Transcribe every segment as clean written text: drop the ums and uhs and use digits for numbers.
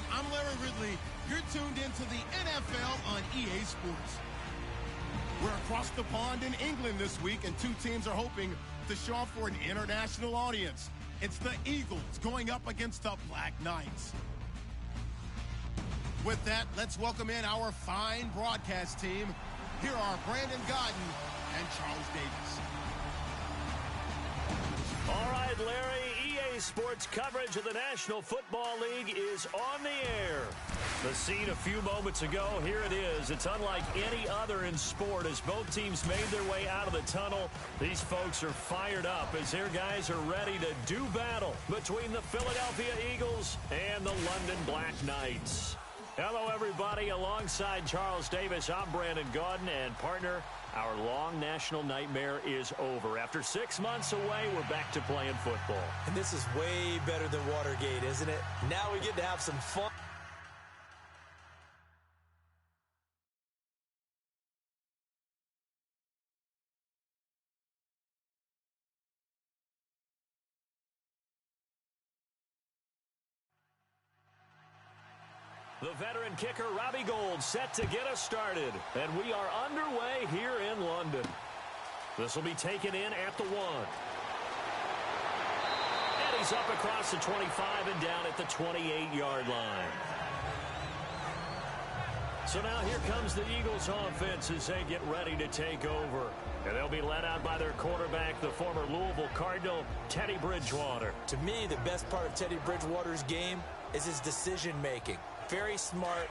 everyone. I'm Larry Ridley. You're tuned into the NFL on EA Sports. We're across the pond in England this week, and two teams are hoping to show off for an international audience. It's the Eagles going up against the Black Knights. With that, let's welcome in our fine broadcast team. Here are Brandon Gaudin and Charles Davis. All right, Larry, EA Sports coverage of the National Football League is on the air. The scene a few moments ago, here it is. It's unlike any other in sport as both teams made their way out of the tunnel. These folks are fired up as their guys are ready to do battle between the Philadelphia Eagles and the London Black Knights. Hello, everybody. Alongside Charles Davis, I'm Brandon Gaudin, and partner, our long national nightmare is over. After 6 months away, we're back to playing football. And this is way better than Watergate, isn't it? Now we get to have some fun. The veteran kicker, Robbie Gould, set to get us started. And we are underway here in London. This will be taken in at the 1. And he's up across the 25 and down at the 28-yard line. So now here comes the Eagles offense as they get ready to take over. And they'll be led out by their quarterback, the former Louisville Cardinal, Teddy Bridgewater. To me, the best part of Teddy Bridgewater's game is his decision-making. Very smart,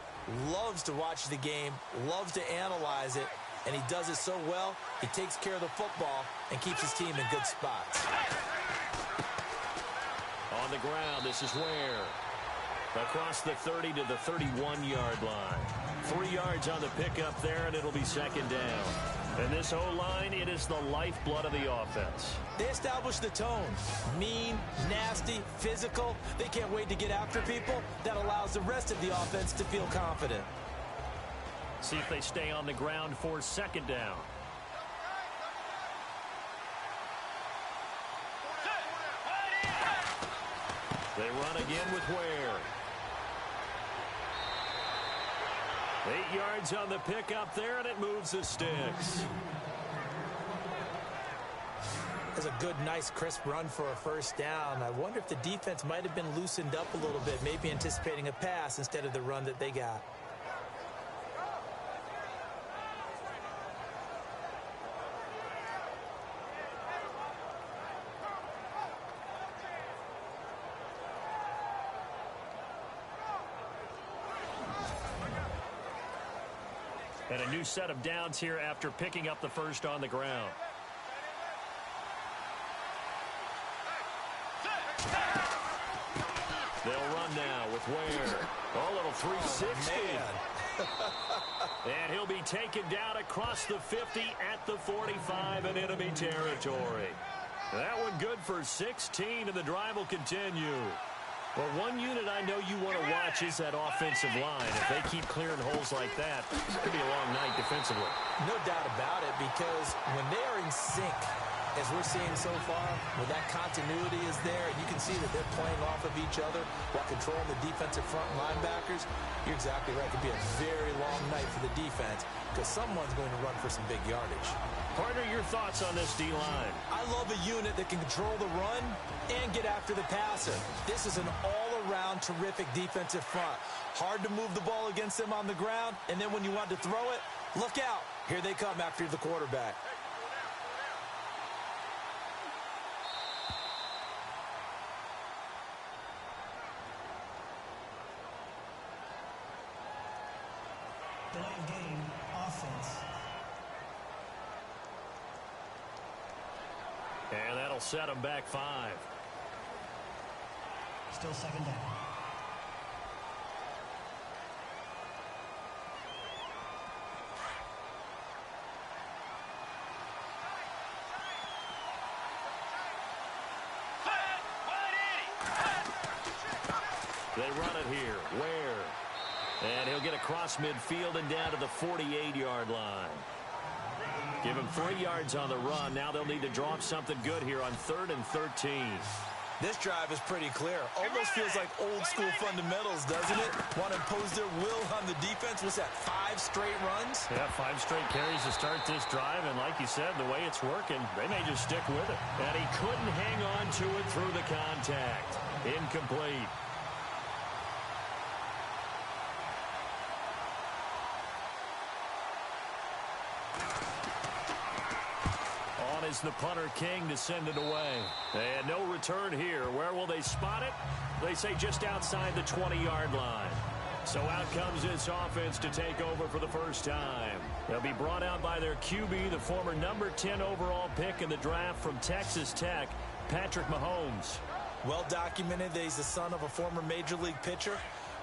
loves to watch the game, loves to analyze it, and he does it so well, he takes care of the football and keeps his team in good spots. On the ground, this is Ware. Across the 30 to the 31-yard line. 3 yards on the pickup there, and it'll be second down. And this O-line, it is the lifeblood of the offense. They establish the tone. Mean, nasty, physical. They can't wait to get after people. That allows the rest of the offense to feel confident. See if they stay on the ground for second down. They run again with Ware. 8 yards on the pickup there, and it moves the sticks. That's a good, nice, crisp run for a first down. I wonder if the defense might have been loosened up a little bit, maybe anticipating a pass instead of the run that they got. And a new set of downs here after picking up the first on the ground. They'll run now with Ware. Oh, little 360. And he'll be taken down across the 50 at the 45 in enemy territory. That one good for 16, and the drive will continue. Well, one unit I know you want to watch is that offensive line. If they keep clearing holes like that, it could be a long night defensively. No doubt about it, because when they are in sync, as we're seeing so far, when that continuity is there, and you can see that they're playing off of each other while controlling the defensive front linebackers, you're exactly right. It could be a very long night for the defense because someone's going to run for some big yardage. Partner, your thoughts on this D-line? I love a unit that can control the run and get after the passer. This is an all-around terrific defensive front. Hard to move the ball against them on the ground, and then when you want to throw it, look out. Here they come after the quarterback. Delay game, offense. And that'll set them back 5. Still second down. They run it here. Ware. And he'll get across midfield and down to the 48-yard line. Give him 3 yards on the run. Now they'll need to draw up something good here on 3rd and 13. This drive is pretty clear. Almost feels like old school fundamentals, doesn't it? Want to impose their will on the defense. What's that, 5 straight runs? Yeah, 5 straight carries to start this drive, and like you said, the way it's working, they may just stick with it. And he couldn't hang on to it through the contact. Incomplete. Is the punter King to send it away. And no return here. Where will they spot it? They say just outside the 20-yard line. So out comes this offense to take over for the first time. They'll be brought out by their QB, the former number 10 overall pick in the draft from Texas Tech, Patrick Mahomes. Well documented that he's the son of a former major league pitcher.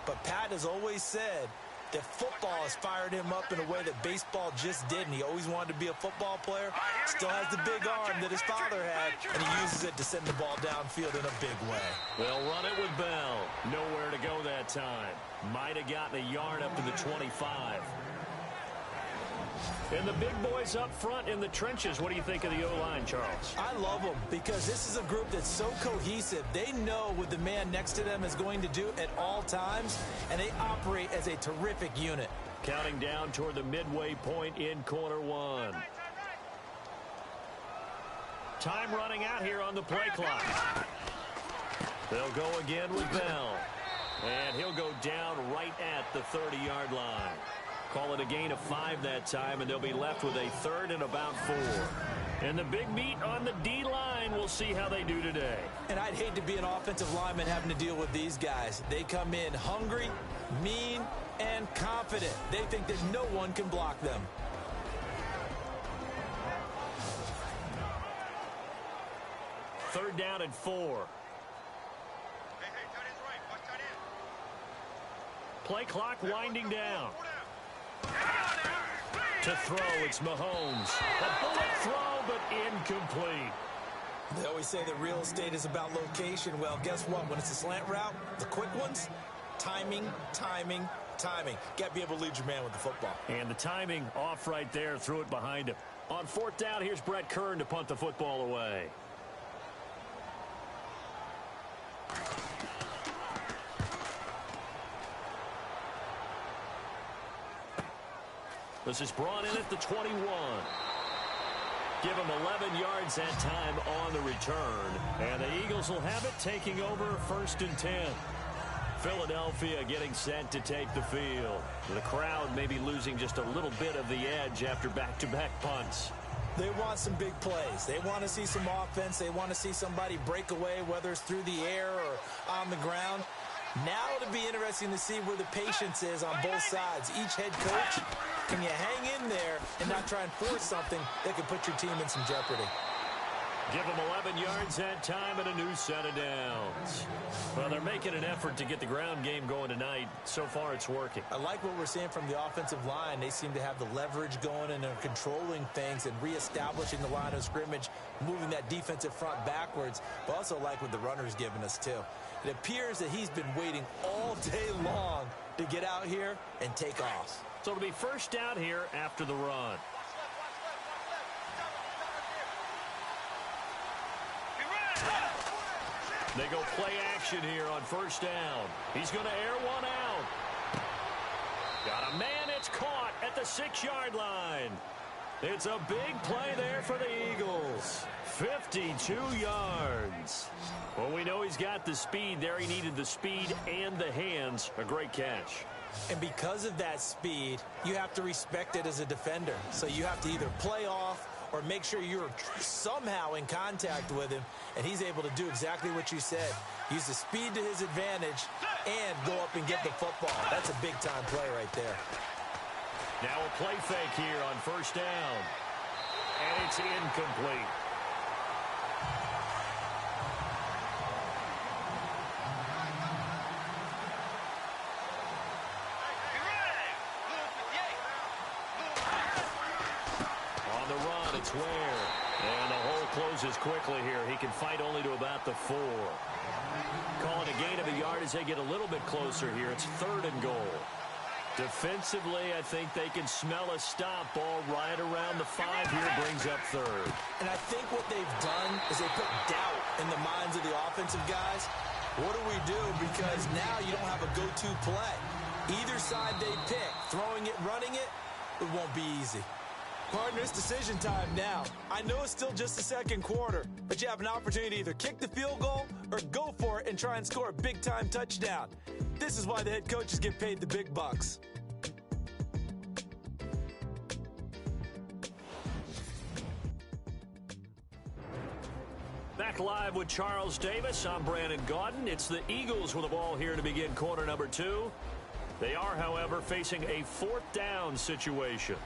But Pat has always said that football has fired him up in a way that baseball just didn't. He always wanted to be a football player. Still has the big arm that his father had, and he uses it to send the ball downfield in a big way. They'll run it with Bell. Nowhere to go that time. Might have gotten a yard up to the 25. And the big boys up front in the trenches. What do you think of the O-line, Charles? I love them because this is a group that's so cohesive. They know what the man next to them is going to do at all times, and they operate as a terrific unit. Counting down toward the midway point in quarter one. Time running out here on the play clock. They'll go again with Bell. And he'll go down right at the 30-yard line. Call it a gain of 5 that time, and they'll be left with a 3rd and about 4. And the big meat on the D-line, we'll see how they do today. And I'd hate to be an offensive lineman having to deal with these guys. They come in hungry, mean, and confident. They think that no one can block them. Third down and 4. Play clock winding down. To throw, it's Mahomes. A bullet throw, but incomplete. They always say that real estate is about location. Well, guess what? When it's a slant route, the quick ones, timing, timing, timing. Got to be able to lead your man with the football. And the timing off right there, threw it behind him. On 4th down, here's Brett Kern to punt the football away. This is brought in at the 21. Give him 11 yards that time on the return. And the Eagles will have it, taking over 1st and 10. Philadelphia getting set to take the field. The crowd may be losing just a little bit of the edge after back-to-back punts. They want some big plays. They want to see some offense. They want to see somebody break away, whether it's through the air or on the ground. Now it'll be interesting to see where the patience is on both sides. Each head coach, can you hang in there and not try and force something that could put your team in some jeopardy? Give them 11 yards that time and a new set of downs. Well, they're making an effort to get the ground game going tonight. So far, it's working. I like what we're seeing from the offensive line. They seem to have the leverage going and are controlling things and reestablishing the line of scrimmage, moving that defensive front backwards. But also like what the runner's giving us, too. It appears that he's been waiting all day long to get out here and take off. So it'll be first down here after the run. They go play action here on first down. He's going to air one out. Got a man. It's caught at the 6-yard line. It's a big play there for the Eagles. 52 yards. Well, we know he's got the speed there. He needed the speed and the hands. A great catch. And because of that speed, you have to respect it as a defender. So you have to either play off or make sure you're somehow in contact with him, and he's able to do exactly what you said. Use the speed to his advantage and go up and get the football. That's a big-time play right there. Now a play fake here on first down. And it's incomplete. And the hole closes quickly here. He can fight only to about the 4. Calling a gain of a yard as they get a little bit closer here. It's 3rd and goal. Defensively, I think they can smell a stop ball right around the 5 here. Brings up 3rd. And I think what they've done is they put doubt in the minds of the offensive guys. What do we do? Because now you don't have a go-to play. Either side they pick, throwing it, running it, it won't be easy. Partner, it's decision time now. I know it's still just the second quarter, but you have an opportunity to either kick the field goal or go for it and try and score a big-time touchdown. This is why the head coaches get paid the big bucks. Back live with Charles Davis. I'm Brandon Gaudin. It's the Eagles with the ball here to begin quarter number 2. They are, however, facing a 4th down situation.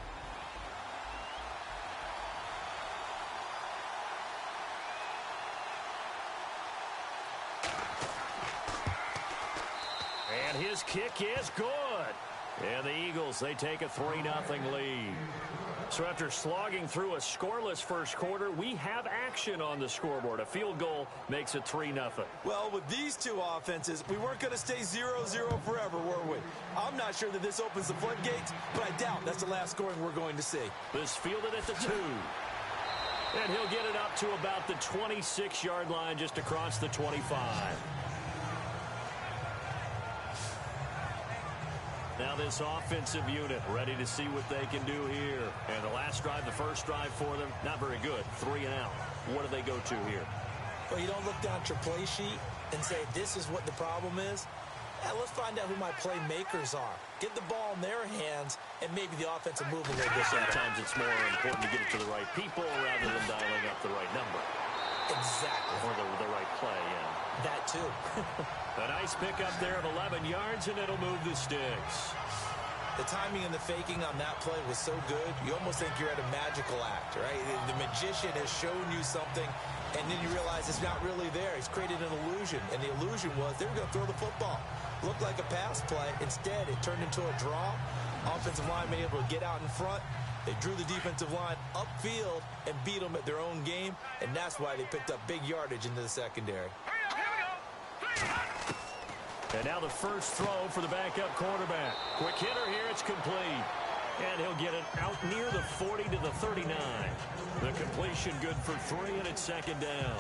And his kick is good. And the Eagles, they take a 3-0 lead. So after slogging through a scoreless first quarter, we have action on the scoreboard. A field goal makes it 3-0. Well, with these two offenses, we weren't going to stay 0-0 forever, were we? I'm not sure that this opens the floodgates, but I doubt that's the last scoring we're going to see. This fielded at the 2. And he'll get it up to about the 26-yard line, just across the 25. Now this offensive unit ready to see what they can do here. And the last drive, the first drive for them, not very good. 3 and out. What do they go to here? Well, you don't look down at your play sheet and say, this is what the problem is. Yeah, let's find out who my playmakers are. Get the ball in their hands, and maybe the offensive move a little bit. Sometimes it's more important to get it to the right people rather than dialing up the right number. Exactly. Or the right play, yeah. That too. A nice pickup there of 11 yards, and it'll move the sticks. The timing and the faking on that play was so good, you almost think you're at a magical act, right? The magician has shown you something, and then you realize it's not really there. He's created an illusion, and the illusion was they were going to throw the football. Looked like a pass play. Instead, it turned into a draw. Offensive line being able to get out in front. They drew the defensive line upfield and beat them at their own game, and that's why they picked up big yardage into the secondary. And now the first throw for the backup quarterback. Quick hitter here, it's complete. And he'll get it out near the 40 to the 39. The completion good for 3, and it's second down.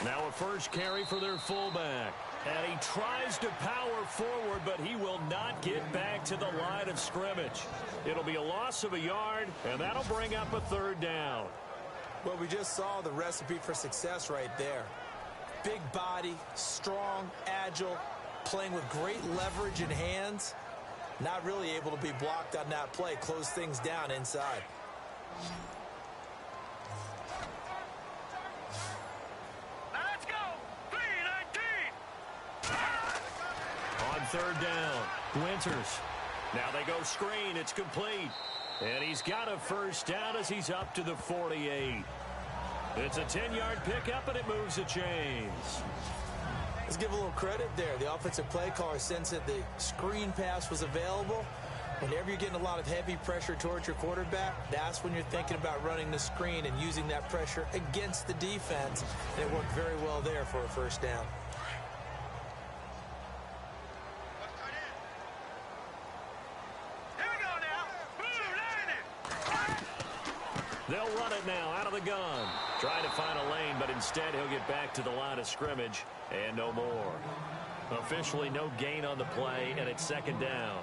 Now a first carry for their fullback. And he tries to power forward, but he will not get back to the line of scrimmage. It'll be a loss of a yard, and that'll bring up a 3rd down. Well, we just saw the recipe for success right there. Big body, strong, agile, playing with great leverage in hands. Not really able to be blocked on that play. Close things down inside. On 3rd down, Winters. Now they go screen. It's complete. And he's got a first down as he's up to the 48. It's a 10-yard pickup, and it moves the chains. Let's give a little credit there. The offensive play caller sensed that the screen pass was available. Whenever you're getting a lot of heavy pressure towards your quarterback, that's when you're thinking about running the screen and using that pressure against the defense. And it worked very well there for a first down. They'll run it now out of the gun. Trying to find a lane, but instead he'll get back to the line of scrimmage and no more. Officially no gain on the play, and it's second down.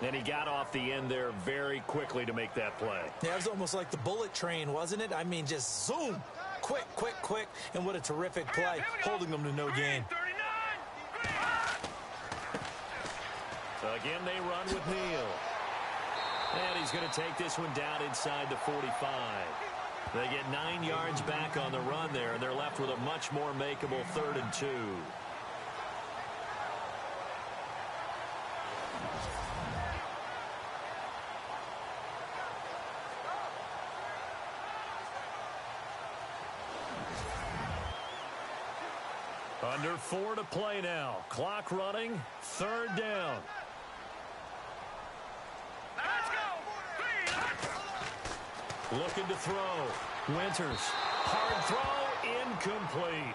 And he got off the end there very quickly to make that play. Yeah, it was almost like the bullet train, wasn't it? I mean, just zoom. Quick, quick, quick. And what a terrific play, holding them to no gain. So again, they run with Neal. And he's going to take this one down inside the 45. They get 9 yards back on the run there, and they're left with a much more makeable 3rd and 2. Under 4 to play now. Clock running. 3rd down. Let's go. Looking to throw. Winters. Hard throw. Incomplete.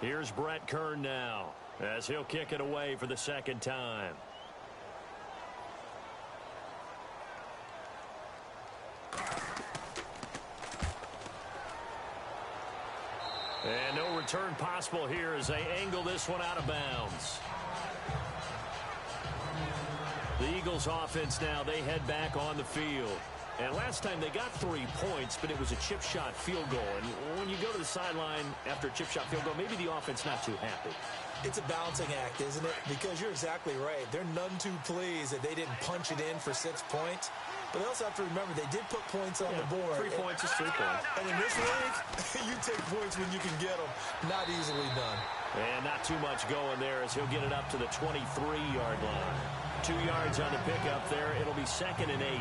Here's Brett Kern now as he'll kick it away for the 2nd time. And no return possible here as they angle this one out of bounds. The Eagles offense now, they head back on the field. And last time they got 3 points, but it was a chip shot field goal. And when you go to the sideline after a chip shot field goal, maybe the offense not too happy. It's a balancing act, isn't it? Because you're exactly right. They're none too pleased that they didn't punch it in for 6 points. But they also have to remember they did put points on the board. 3 points is 3 points. And in this league, you take points when you can get them. Not easily done. And not too much going there as he'll get it up to the 23-yard line. 2 yards on the pickup there. It'll be 2nd and 8.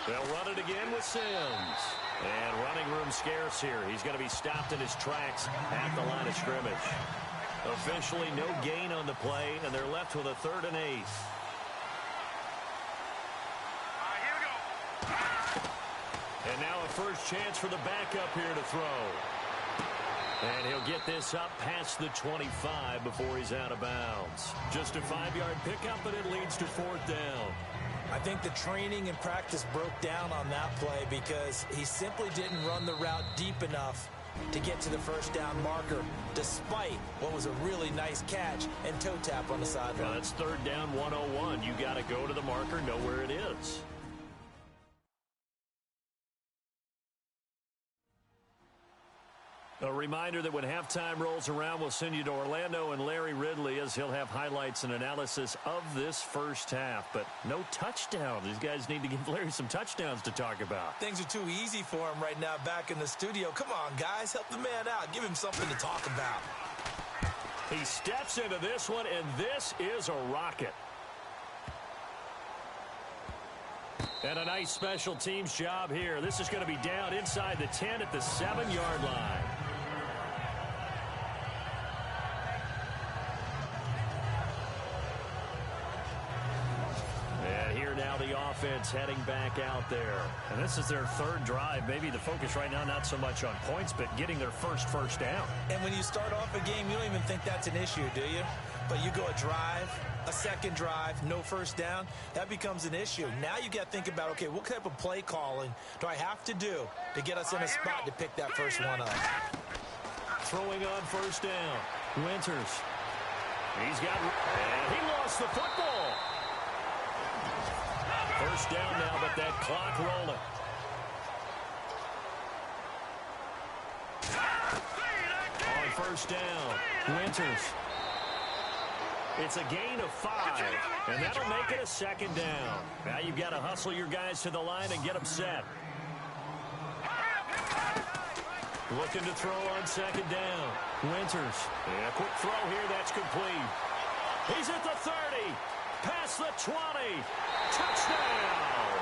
They'll run it again with Sims. And running room scarce here. He's going to be stopped in his tracks at the line of scrimmage. Officially no gain on the play, and they're left with a 3rd and 8. And now a first chance for the backup here to throw. And he'll get this up past the 25 before he's out of bounds. Just a 5-yard pickup, and it leads to 4th down. I think the training and practice broke down on that play because he simply didn't run the route deep enough to get to the first down marker, despite what was a really nice catch and toe tap on the sideline. Well, that's 3rd down 101. You got to go to the marker, know where it is. A reminder that when halftime rolls around, we'll send you to Orlando and Larry Ridley as he'll have highlights and analysis of this first half. But no touchdowns. These guys need to give Larry some touchdowns to talk about. Things are too easy for him right now back in the studio. Come on, guys. Help the man out. Give him something to talk about. He steps into this one, and this is a rocket. And a nice special teams job here. This is going to be down inside the 10 at the 7-yard line. And here now the offense heading back out there. And this is their 3rd drive. Maybe the focus right now not so much on points, but getting their first down. And when you start off a game, you don't even think that's an issue, do you? But you go a drive, a 2nd drive, no first down, that becomes an issue. Now you got to think about, okay, what type of play calling do I have to do to get us in a spot to pick that first one up? Throwing on 1st down. Winters. And he lost the football. 1st down now, but that clock rolling. On 1st down, Winters. It's a gain of 5, and that'll make it a 2nd down. Now you've got to hustle your guys to the line and get them set. Looking to throw on 2nd down. Winters. And a quick throw here, that's complete. He's at the 30, past the 20. Touchdown!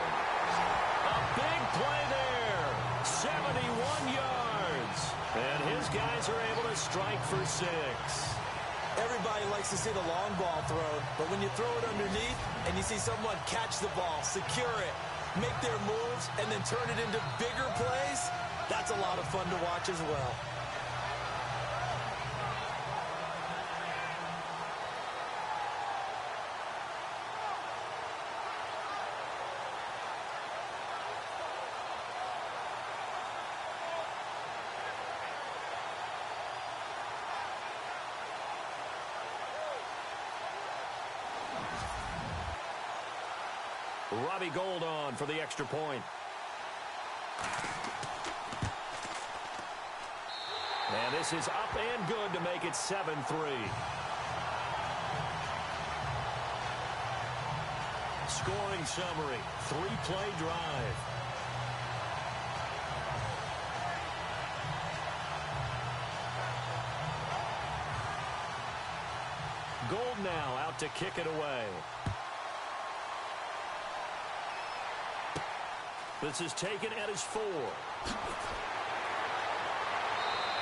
A big play there. 71 yards. And his guys are able to strike for 6. Everybody likes to see the long ball thrown, but when you throw it underneath and you see someone catch the ball, secure it, make their moves, and then turn it into bigger plays, that's a lot of fun to watch as well. Robbie Gould on for the extra point. And this is up and good to make it 7-3. Scoring summary, 3-play drive. Gold now out to kick it away. This is taken at his 4.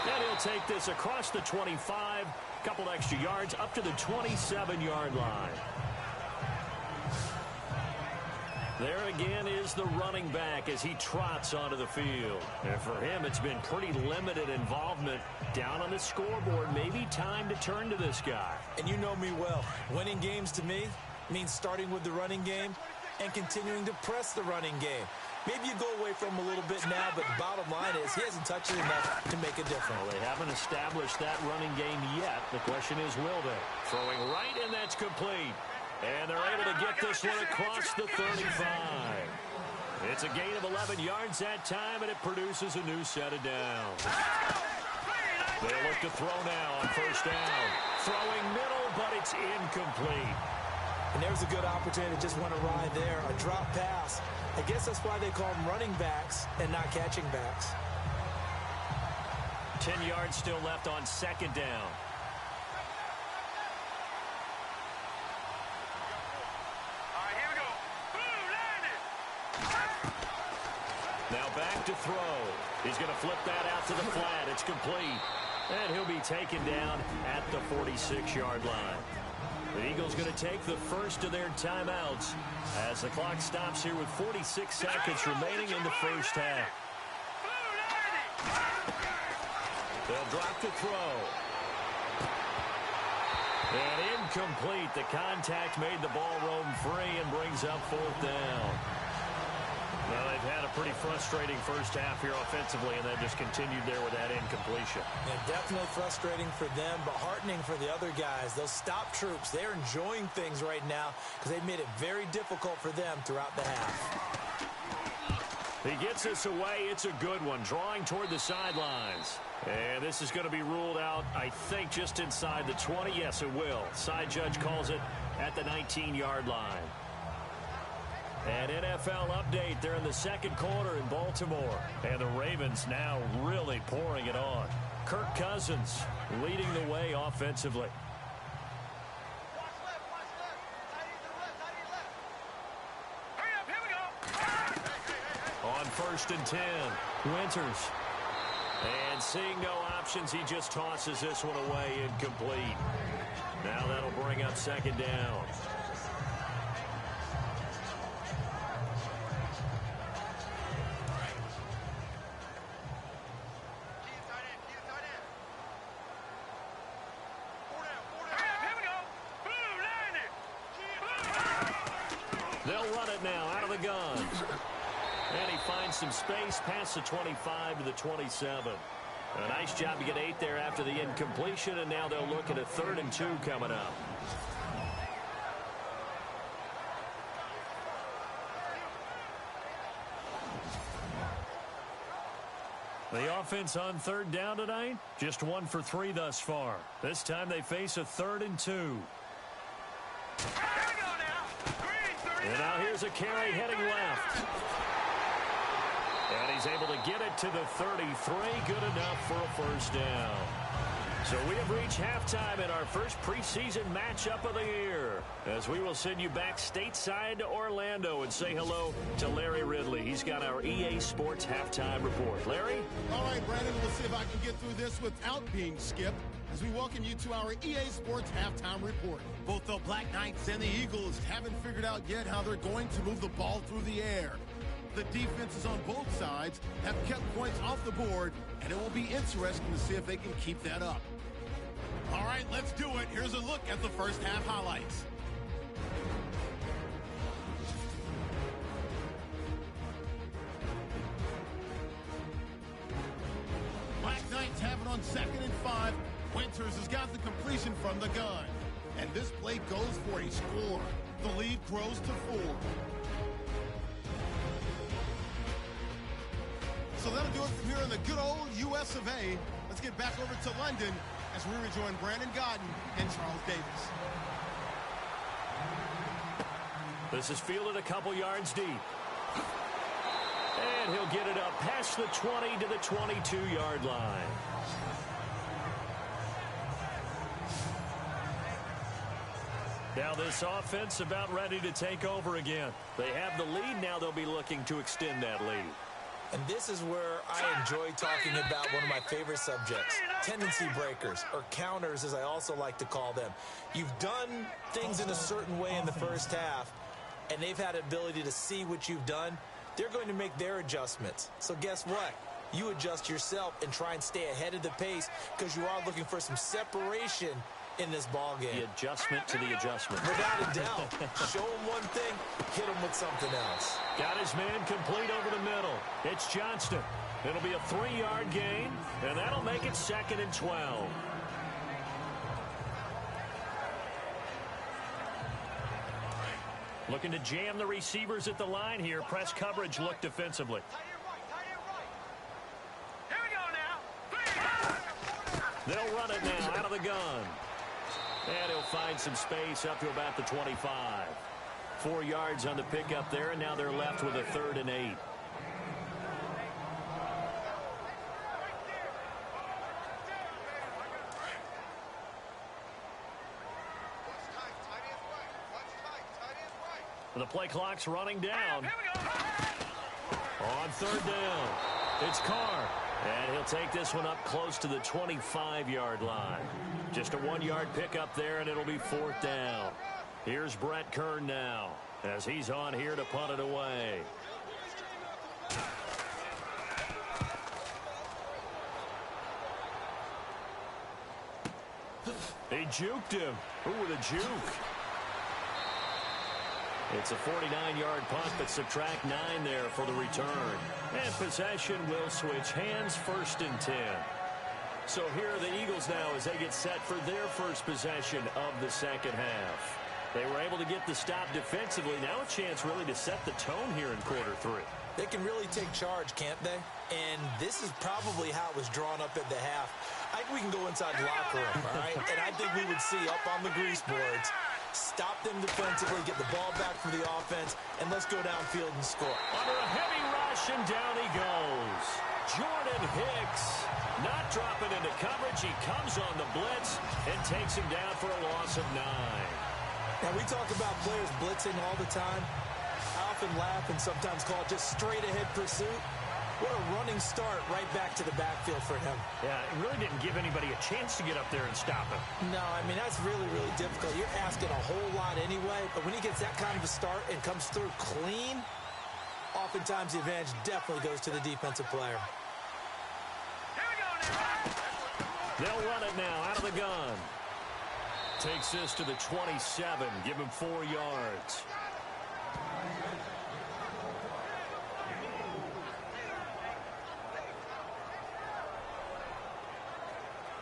And he'll take this across the 25, couple extra yards up to the 27-yard line. There again is the running back as he trots onto the field. And for him, it's been pretty limited involvement down on the scoreboard. Maybe time to turn to this guy. And you know me well. Winning games to me means starting with the running game and continuing to press the running game. Maybe you go away from him a little bit now, but the bottom line is he hasn't touched it enough to make a difference. Well, they haven't established that running game yet. The question is, will they? Throwing right, and that's complete. And they're able to get this one across the 35. It's a gain of 11 yards that time, and it produces a new set of downs. They look to throw now on first down. Throwing middle, but it's incomplete. And there's a good opportunity to just want to ride there. A drop pass. I guess that's why they call them running backs and not catching backs. 10 yards still left on second down. Now back to throw. He's going to flip that out to the flat. It's complete. And he'll be taken down at the 46-yard line. The Eagles going to take the first of their timeouts as the clock stops here with 46 seconds remaining in the first half. They'll drop to throw. And incomplete. The contact made the ball roam free and brings up fourth down. Well, they've had a pretty frustrating first half here offensively, and they've just continued there with that incompletion. Yeah, definitely frustrating for them, but heartening for the other guys. Those stop troops, they're enjoying things right now because they've made it very difficult for them throughout the half. He gets this away. It's a good one, drawing toward the sidelines. And this is going to be ruled out, I think, just inside the 20. Yes, it will. Side judge calls it at the 19-yard line. An NFL update. They're in the second quarter in Baltimore. And the Ravens now really pouring it on. Kirk Cousins leading the way offensively. On first and 10, Winters. And seeing no options, he just tosses this one away, incomplete. Now that'll bring up second down. They'll run it now out of the gun. And he finds some space past the 25 to the 27. A nice job to get 8 there after the incompletion, and now they'll look at a 3rd and 2 coming up. The offense on 3rd down tonight, just 1 for 3 thus far. This time they face a 3rd and 2. And now here's a carry heading left. And he's able to get it to the 33. Good enough for a first down. So we have reached halftime in our first preseason matchup of the year, as we will send you back stateside to Orlando and say hello to Larry Ridley. He's got our EA Sports halftime report. Larry? All right, Brandon, we'll see if I can get through this without being skipped as we welcome you to our EA Sports halftime report. Both the Black Knights and the Eagles haven't figured out yet how they're going to move the ball through the air. The defenses on both sides have kept points off the board, and it will be interesting to see if they can keep that up. All right, let's do it. Here's a look at the first half highlights. Black Knights have it on 2nd and 5. Winters has got the completion from the gun. And this play goes for a score. The lead grows to 4. So that'll do it from here in the good old US of A. Let's get back over to London as we rejoin Brandon Gaudin and Charles Davis. This is fielded a couple yards deep. And he'll get it up past the 20 to the 22-yard line. Now this offense about ready to take over again. They have the lead. Now they'll be looking to extend that lead. And this is where I enjoy talking about one of my favorite subjects, tendency breakers, or counters as I also like to call them. You've done things in a certain way in the first half, and they've had the ability to see what you've done. They're going to make their adjustments. So guess what? You adjust yourself and try and stay ahead of the pace because you are looking for some separation in this ball game. The adjustment to the adjustment. Without a doubt. Show him one thing, hit him with something else. Got his man complete over the middle. It's Johnston. It'll be a 3-yard gain, and that'll make it 2nd and 12. Looking to jam the receivers at the line here. Press coverage look defensively. They'll run it now out of the gun. And he'll find some space up to about the 25. 4 yards on the pickup there, and now they're left with a 3rd and 8. The play clock's running down. On 3rd down, it's Carr. And he'll take this one up close to the 25-yard line. Just a 1-yard pickup there, and it'll be 4th down. Here's Brett Kern now as he's on here to punt it away. He juked him. Ooh, with a juke. It's a 49-yard punt, but subtract 9 there for the return. And possession will switch hands, 1st and 10. So here are the Eagles now as they get set for their first possession of the second half. They were able to get the stop defensively. Now a chance really to set the tone here in quarter 3. They can really take charge, can't they? And this is probably how it was drawn up at the half. I think we can go inside the locker room, all right? And I think we would see up on the grease boards, stop them defensively, get the ball back for the offense, and let's go downfield and score. Under a heavy rush, and down he goes. Jordan Hicks not dropping into coverage. He comes on the blitz and takes him down for a loss of 9. Now, we talk about players blitzing all the time. I often laugh and sometimes call it just straight-ahead pursuit. What a running start right back to the backfield for him. Yeah, it really didn't give anybody a chance to get up there and stop him. No, I mean, that's really, really difficult. You're asking a whole lot anyway, but when he gets that kind of a start and comes through clean, oftentimes the advantage definitely goes to the defensive player. They'll run it now out of the gun. Takes this to the 27. Give him 4 yards.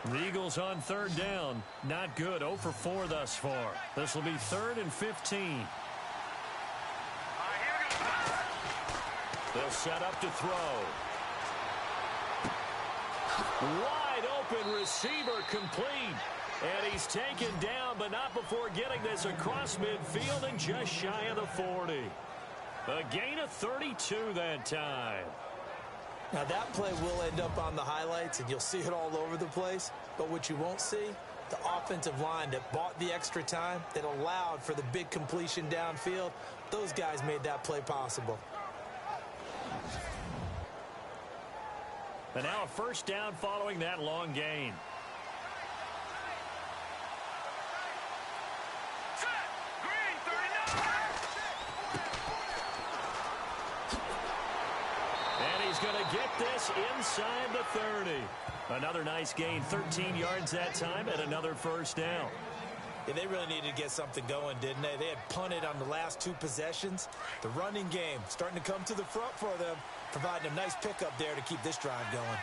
The Eagles on 3rd down. Not good. 0 for 4 thus far. This will be 3rd and 15. They'll set up to throw. Wide open receiver complete. And he's taken down, but not before getting this across midfield and just shy of the 40. A gain of 32 that time. Now, that play will end up on the highlights, and you'll see it all over the place. But what you won't see, the offensive line that bought the extra time, that allowed for the big completion downfield, those guys made that play possible. And now a 1st down following that long gain. Going to get this inside the 30. Another nice gain, 13 yards that time, and another 1st down. Yeah, they really needed to get something going, didn't they? They had punted on the last 2 possessions. The running game starting to come to the front for them, providing a nice pickup there to keep this drive going.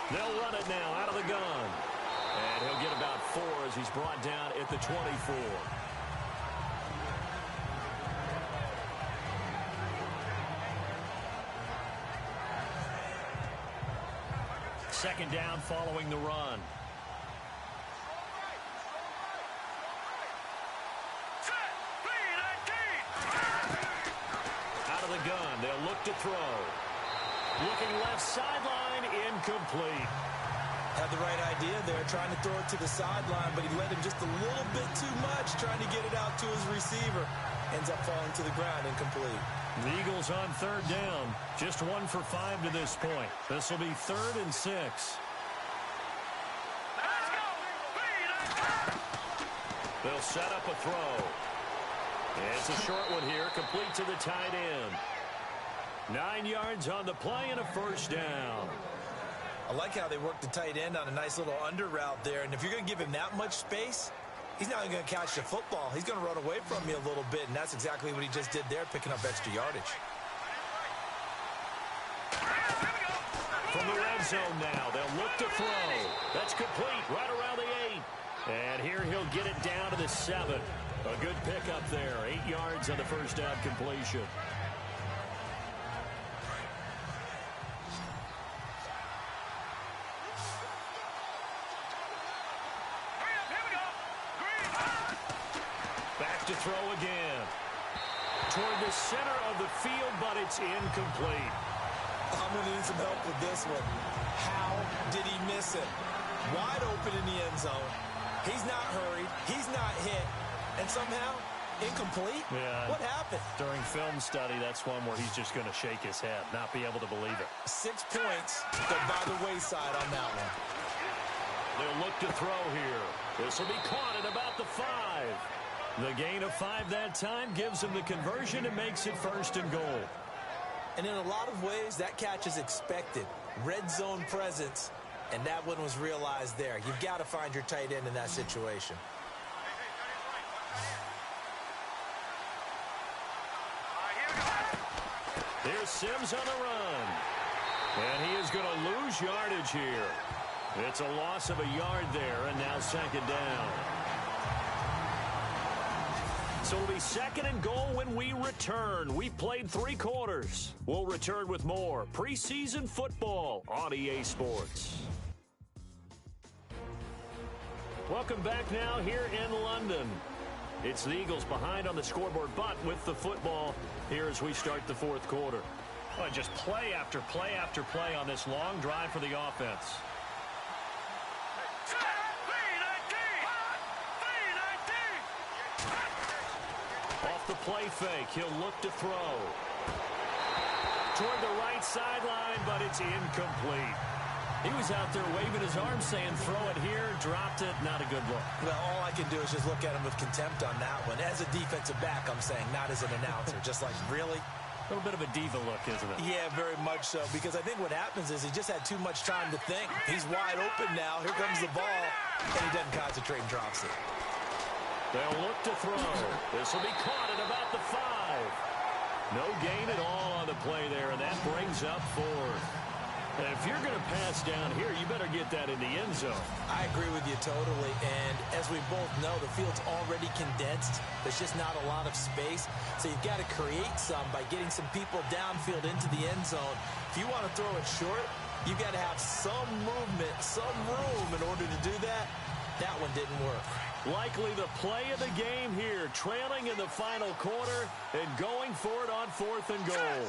They'll run it now out of the gun. And he'll get about 4 as he's brought down at the 24. Second down following the run. look to throw. Looking left sideline, incomplete. Had the right idea there, trying to throw it to the sideline, but he led him just a little bit too much, trying to get it out to his receiver. Ends up falling to the ground, incomplete. The Eagles on third down. Just 1 for 5 to this point. This will be 3rd and 6. They'll set up a throw. It's a short one here, complete to the tight end. 9 yards on the play and a first down. I like how they work the tight end on a nice little under route there. And if you're going to give him that much space, he's not going to catch the football. He's going to run away from you a little bit, and that's exactly what he just did there, picking up extra yardage. From the red zone now, they'll look to throw. That's complete, right around the 8. And here he'll get it down to the 7. A good pickup there, 8 yards on the first down completion. Back to throw again. Toward the center of the field, but it's incomplete. I'm going to need some help with this one. How did he miss it? Wide open in the end zone. He's not hurried. He's not hit. And somehow, incomplete? Yeah. What happened? During film study, that's one where he's just going to shake his head, not be able to believe it. 6 points go by the wayside on that one. They'll look to throw here. This will be caught at about the 5. The gain of 5 that time gives him the conversion and makes it 1st and goal. And in a lot of ways, that catch is expected. Red zone presence, and that one was realized there. You've got to find your tight end in that situation. Here's Sims on the run. And he is going to lose yardage here. It's a loss of a yard there, and now 2nd down. So it'll be 2nd and goal when we return. We've played 3 quarters. We'll return with more preseason football on EA Sports. Welcome back now here in London. It's the Eagles behind on the scoreboard, but with the football here as we start the 4th quarter. Well, just play after play after play on this long drive for the offense. Off the play fake, he'll look to throw. Toward the right sideline, but it's incomplete. He was out there waving his arms saying, throw it here, dropped it, not a good look. Well, all I can do is just look at him with contempt on that one. As a defensive back, I'm saying, not as an announcer. Just like, really? A little bit of a diva look, isn't it? Yeah, very much so, because I think what happens is he just had too much time to think. He's wide open now. Here comes the ball, and he doesn't concentrate and drops it. They'll look to throw. This will be caught at about the 5. No gain at all on the play there, and that brings up 4th. And if you're going to pass down here, you better get that in the end zone. I agree with you totally, and as we both know, the field's already condensed. There's just not a lot of space, so you've got to create some by getting some people downfield into the end zone. If you want to throw it short, you've got to have some movement, some room in order to do that. That one didn't work. Likely the play of the game here, trailing in the final quarter and going for it on 4th and goal.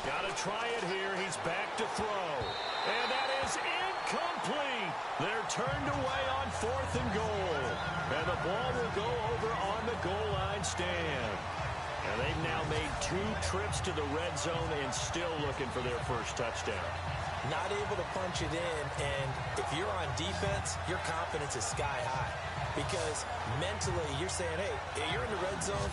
Got to try it here. He's back to throw. And that is incomplete. They're turned away on 4th and goal. And the ball will go over on the goal line stand. And they've now made 2 trips to the red zone and still looking for their first touchdown. Not able to punch it in, and if you're on defense, your confidence is sky high. Because mentally, you're saying, hey, you're in the red zone.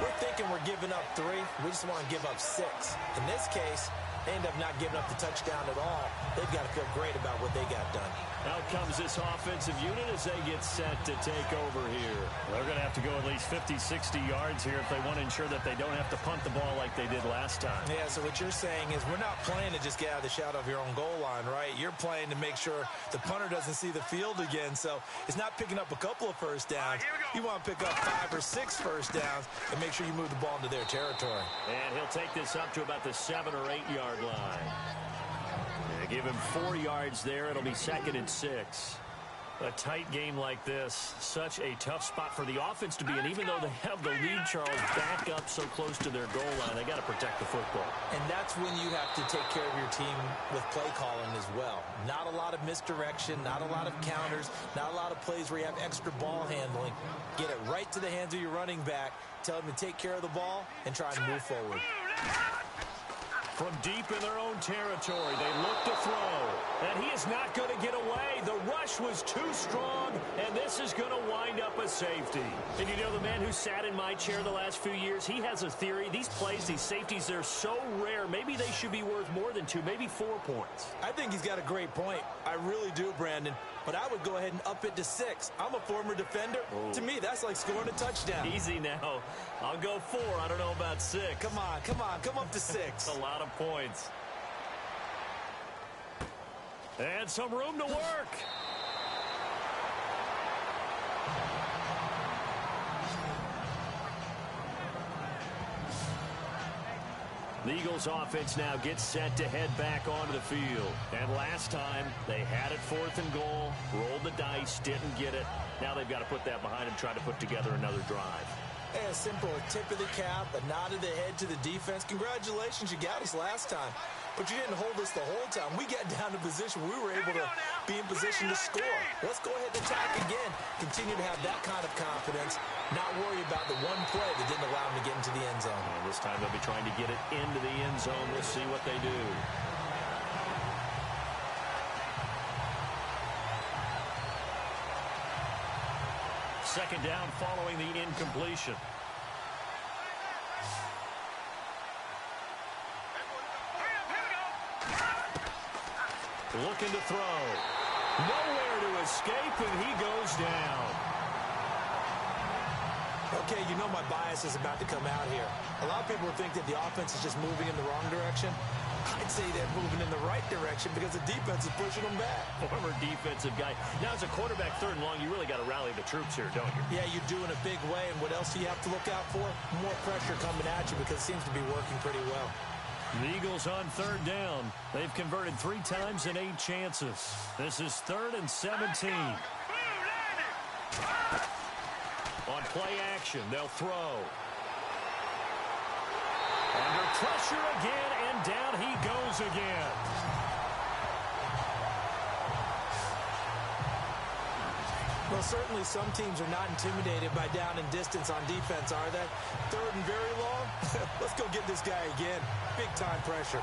We're thinking we're giving up 3. We just want to give up 6. In this case, they end up not giving up the touchdown at all. They've got to feel great about what they got done. Out comes this offensive unit as they get set to take over here. They're going to have to go at least 50, 60 yards here if they want to ensure that they don't have to punt the ball like they did last time. Yeah, so what you're saying is we're not playing to just get out of the shadow of your own goal line, right? You're playing to make sure the punter doesn't see the field again. So it's not picking up a couple of first downs. You want to pick up 5 or 6 first downs and make sure you move the ball into their territory. And he'll take this up to about the 7 or 8 yard line. Give him 4 yards there. It'll be 2nd and 6. A tight game like this, such a tough spot for the offense to be in. Even though they have the lead, Charles, back up so close to their goal line, they got to protect the football. And that's when you have to take care of your team with play calling as well. Not a lot of misdirection, not a lot of counters, not a lot of plays where you have extra ball handling. Get it right to the hands of your running back, tell them to take care of the ball, and try and move forward. From deep in their own territory, they look to throw. And he is not going to get away. The rush was too strong, and this is going to wind up a safety. And you know, the man who sat in my chair the last few years, he has a theory. These plays, these safeties, they're so rare. Maybe they should be worth more than 2, maybe 4 points. I think he's got a great point. I really do, Brandon. But I would go ahead and up it to 6. I'm a former defender. Oh. To me, that's like scoring a touchdown. Easy now. I'll go 4. I don't know about 6. Come on. Come up to 6. A lot of points. And some room to work. The Eagles offense now gets set to head back onto the field. And last time, they had it 4th and goal, rolled the dice, didn't get it. Now they've got to put that behind them, try to put together another drive. Hey, a simple tip of the cap, a nod of the head to the defense. Congratulations, you got us last time. But you didn't hold us the whole time. We got down to position. We were able to be in position to score. Let's go ahead and attack again. Continue to have that kind of confidence. Not worry about the one play that didn't allow them to get into the end zone. And this time they'll be trying to get it into the end zone. We'll see what they do. Second down following the incompletion. Looking to throw. Nowhere to escape, and he goes down. Okay, you know my bias is about to come out here. A lot of people think that the offense is just moving in the wrong direction. I'd say they're moving in the right direction because the defense is pushing them back. Former defensive guy. Now, as a quarterback 3rd and long, you really got to rally the troops here, don't you? Yeah, you do in a big way. And what else do you have to look out for? More pressure coming at you because it seems to be working pretty well. The Eagles on 3rd down. They've converted 3 times in 8 chances. This is 3rd and 17. On play action, they'll throw. Under pressure again, and down he goes again. Well, certainly some teams are not intimidated by down and distance on defense, are they? 3rd and very long? Let's go get this guy again. Big-time pressure.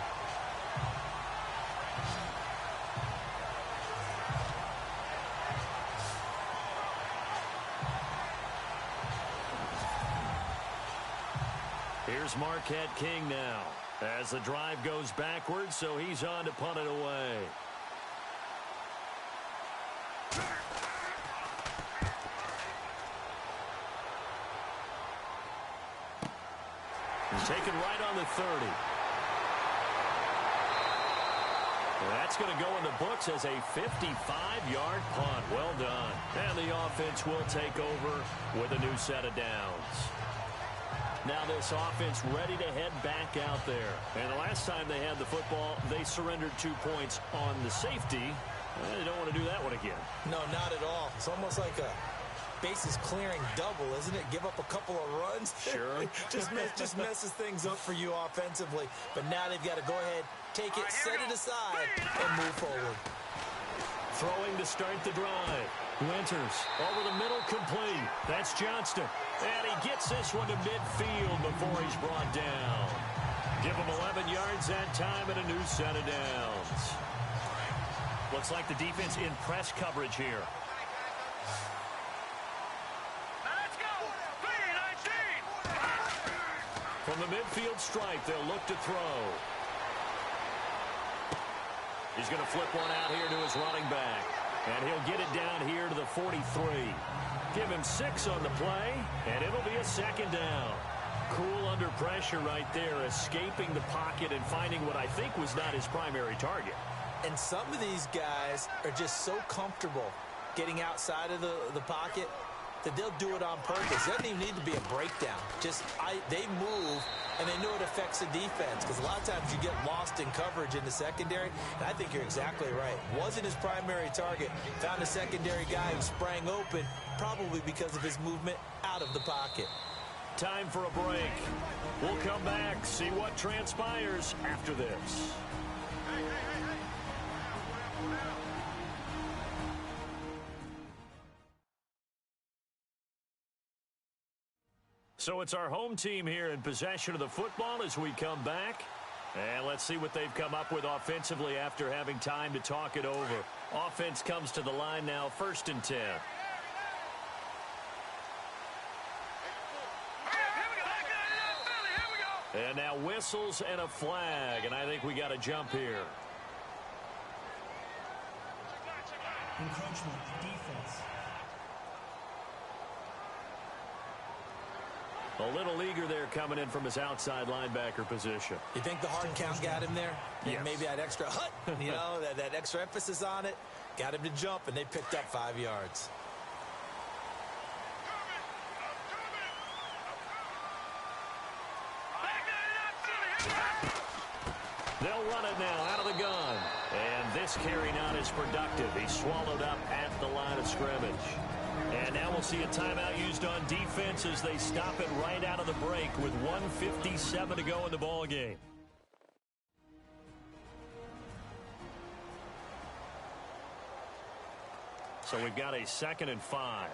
Here's Marquette King now as the drive goes backwards, so he's on to punt it away. He's taken right on the 30. That's going to go in the books as a 55-yard punt. Well done. And the offense will take over with a new set of downs. Now this offense ready to head back out there. And the last time they had the football, they surrendered 2 points on the safety. They don't want to do that one again. No, not at all. It's almost like a bases clearing double, isn't it? Give up a couple of runs. Sure. just messes things up for you offensively. But now they've got to go ahead, take it, set it aside, and move forward. Throwing to start the drive. Winters over the middle, complete. That's Johnston. And he gets this one to midfield before he's brought down. Give him 11 yards that time and a new set of downs. Looks like the defense in press coverage here. From the midfield stripe, they'll look to throw. He's going to flip one out here to his running back. And he'll get it down here to the 43. Give him 6 on the play, and it'll be a second down. Cool under pressure right there, escaping the pocket and finding what I think was not his primary target. And some of these guys are just so comfortable getting outside of the pocket that they'll do it on purpose. It doesn't even need to be a breakdown. They move and they know it affects the defense because a lot of times you get lost in coverage in the secondary, and I think you're exactly right. Wasn't his primary target. Found a secondary guy who sprang open, probably because of his movement out of the pocket. Time for a break. We'll come back, see what transpires after this. So it's our home team here in possession of the football as we come back. And let's see what they've come up with offensively after having time to talk it over. Offense comes to the line now, 1st and 10. And now whistles and a flag, and I think we got a jump here. Encroachment, defense. A little eager there coming in from his outside linebacker position. You think the hard count got him there? Yes. Maybe that extra hut, you know, that extra emphasis on it, got him to jump, and they picked up 5 yards. They'll run it now out of the gun. And this carry not as productive. He's swallowed up at the line of scrimmage. And now we'll see a timeout used on defense as they stop it right out of the break with 1:57 to go in the ball game. So we've got a 2nd and 5.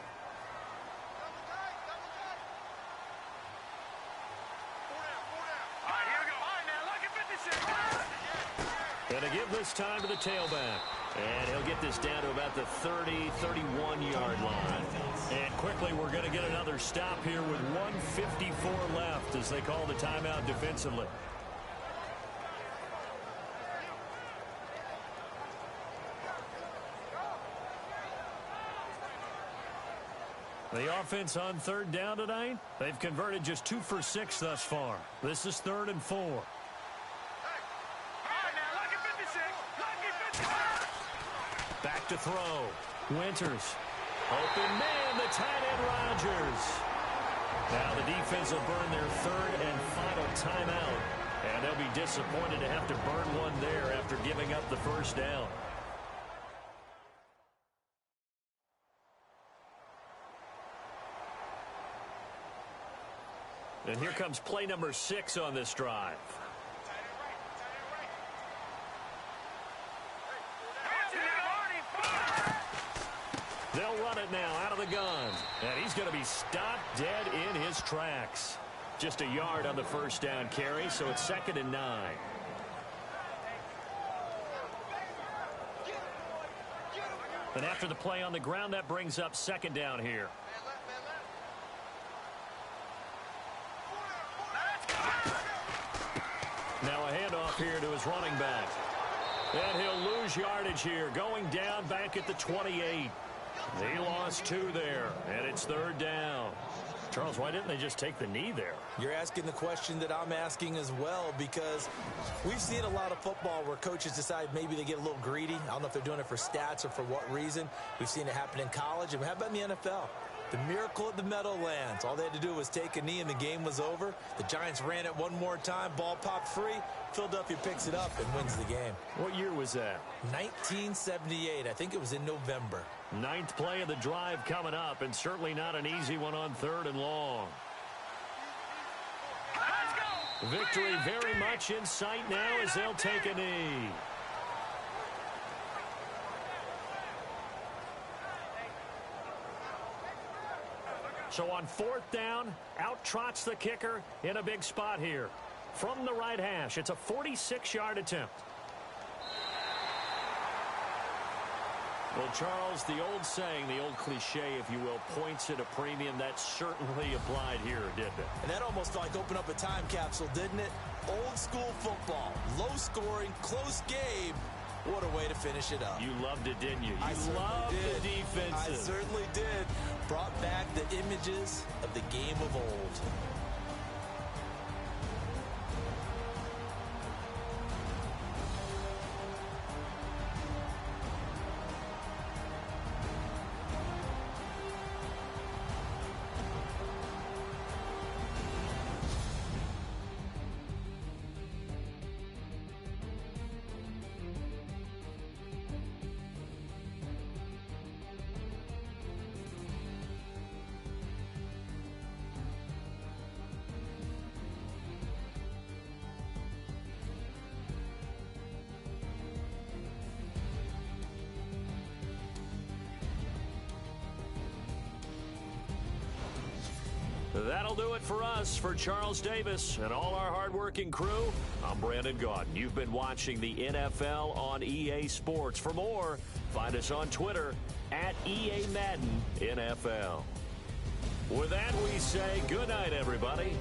And to give this time to the tailback. And he'll get this down to about the 30, 31-yard line. And quickly we're going to get another stop here with 1:54 left as they call the timeout defensively. The offense on 3rd down tonight, they've converted just 2 for 6 thus far. This is 3rd and 4. Back to throw. Winters. Open man, the tight end Rodgers. Now the defense will burn their 3rd and final timeout. And they'll be disappointed to have to burn one there after giving up the 1st down. And here comes play number 6 on this drive. They'll run it now out of the gun. And he's going to be stopped dead in his tracks. Just a yard on the 1st down carry, so it's 2nd and 9. And after the play on the ground, that brings up 2nd down here. Now a handoff here to his running back. And he'll lose yardage here, going down back at the 28. He lost 2 there, and it's 3rd down. Charles, why didn't they just take the knee there? You're asking the question that I'm asking as well, because we've seen a lot of football where coaches decide maybe they get a little greedy. I don't know if they're doing it for stats or for what reason. We've seen it happen in college, and how about in the NFL? The miracle at the Meadowlands. All they had to do was take a knee, and the game was over. The Giants ran it one more time. Ball popped free. Philadelphia picks it up and wins the game. What year was that? 1978. I think it was in November. 9th play of the drive coming up, and certainly not an easy one on 3rd and long. Victory very much in sight now as they'll take a knee. So on 4th down, out trots the kicker in a big spot here. From the right hash, it's a 46-yard attempt. Well, Charles, the old saying, the old cliche, if you will, points at a premium, that certainly applied here, didn't it? And that almost like opened up a time capsule, didn't it? Old school football, low scoring, close game. What a way to finish it up. You loved it, didn't you? You loved the defenses. I certainly did. Brought back the images of the game of old. That'll do it for us. For Charles Davis and all our hardworking crew, I'm Brandon Gaudin. You've been watching the NFL on EA Sports. For more, find us on Twitter at EA Madden NFL. With that, we say good night, everybody.